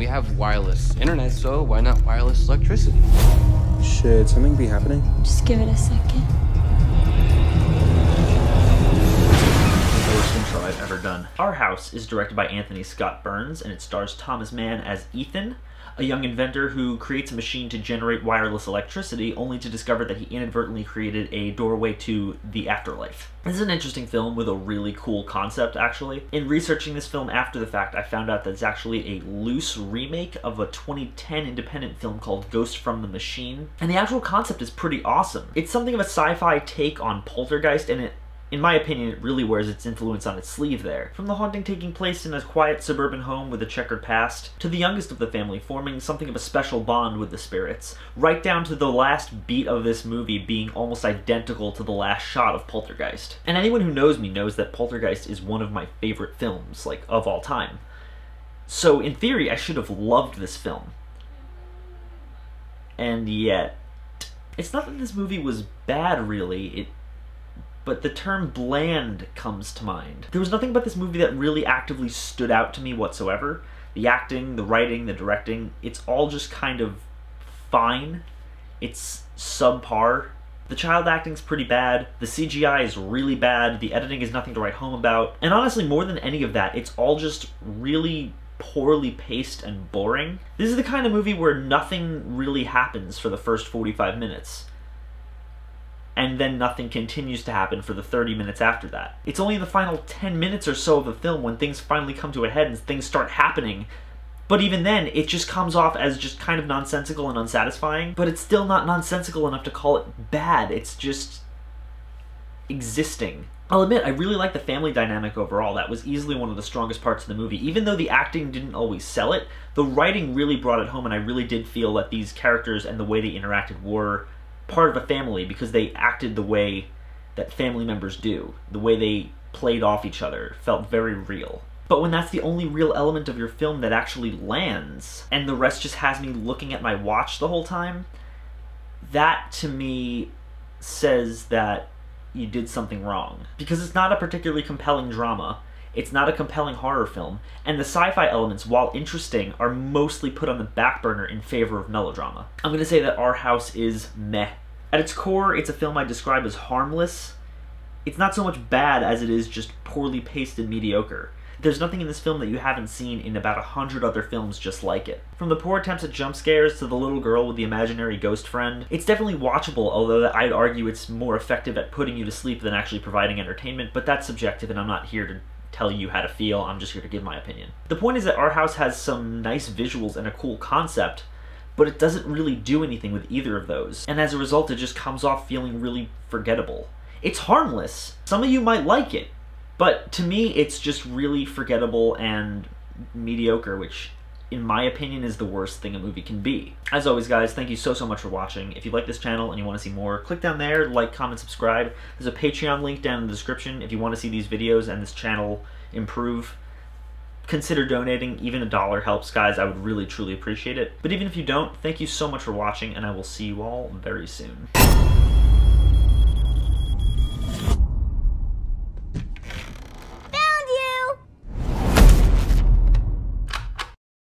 have wireless internet, so why not wireless electricity? Should something be happening? Just give it a second. The worst intro I've ever done. Our House is directed by Anthony Scott Burns, and it stars Thomas Mann as Ethan, a young inventor who creates a machine to generate wireless electricity, only to discover that he inadvertently created a doorway to the afterlife. This is an interesting film with a really cool concept, actually. In researching this film after the fact, I found out that it's actually a loose remake of a 2010 independent film called Ghost from the Machine, and the actual concept is pretty awesome. It's something of a sci-fi take on Poltergeist, and in my opinion, it really wears its influence on its sleeve there. From the haunting taking place in a quiet suburban home with a checkered past, to the youngest of the family forming something of a special bond with the spirits, right down to the last beat of this movie being almost identical to the last shot of Poltergeist. And anyone who knows me knows that Poltergeist is one of my favorite films, like, of all time. So, in theory, I should have loved this film. And yet, it's not that this movie was bad, really, but the term bland comes to mind. There was nothing about this movie that really actively stood out to me whatsoever. The acting, the writing, the directing, it's all just kind of fine. It's subpar. The child acting's pretty bad, the CGI is really bad, the editing is nothing to write home about, and honestly, more than any of that, it's all just really poorly paced and boring. This is the kind of movie where nothing really happens for the first 45 minutes. And then nothing continues to happen for the 30 minutes after that. It's only in the final 10 minutes or so of the film when things finally come to a head and things start happening. But even then, it just comes off as just kind of nonsensical and unsatisfying, but it's still not nonsensical enough to call it bad. It's just existing. I'll admit, I really like the family dynamic overall. That was easily one of the strongest parts of the movie. Even though the acting didn't always sell it, the writing really brought it home, and I really did feel that these characters and the way they interacted were part of a family because they acted the way that family members do. The way they played off each other felt very real. But when that's the only real element of your film that actually lands, and the rest just has me looking at my watch the whole time, that to me says that you did something wrong. Because it's not a particularly compelling drama, it's not a compelling horror film, and the sci-fi elements, while interesting, are mostly put on the back burner in favor of melodrama. I'm gonna say that Our House is meh. At its core, it's a film I describe as harmless. It's not so much bad as it is just poorly paced and mediocre. There's nothing in this film that you haven't seen in about 100 other films just like it. From the poor attempts at jump scares to the little girl with the imaginary ghost friend, it's definitely watchable, although I'd argue it's more effective at putting you to sleep than actually providing entertainment, but that's subjective and I'm not here to tell you how to feel, I'm just here to give my opinion. The point is that Our House has some nice visuals and a cool concept, but it doesn't really do anything with either of those, and as a result it just comes off feeling really forgettable. It's harmless. Some of you might like it, but to me it's just really forgettable and mediocre, which in my opinion is the worst thing a movie can be. As always guys, thank you so much for watching. If you like this channel and you want to see more, click down there, like, comment, subscribe. There's a Patreon link down in the description if you want to see these videos and this channel improve. Consider donating. Even $1 helps, guys. I would really truly appreciate it. But even if you don't, thank you so much for watching, and I will see you all very soon.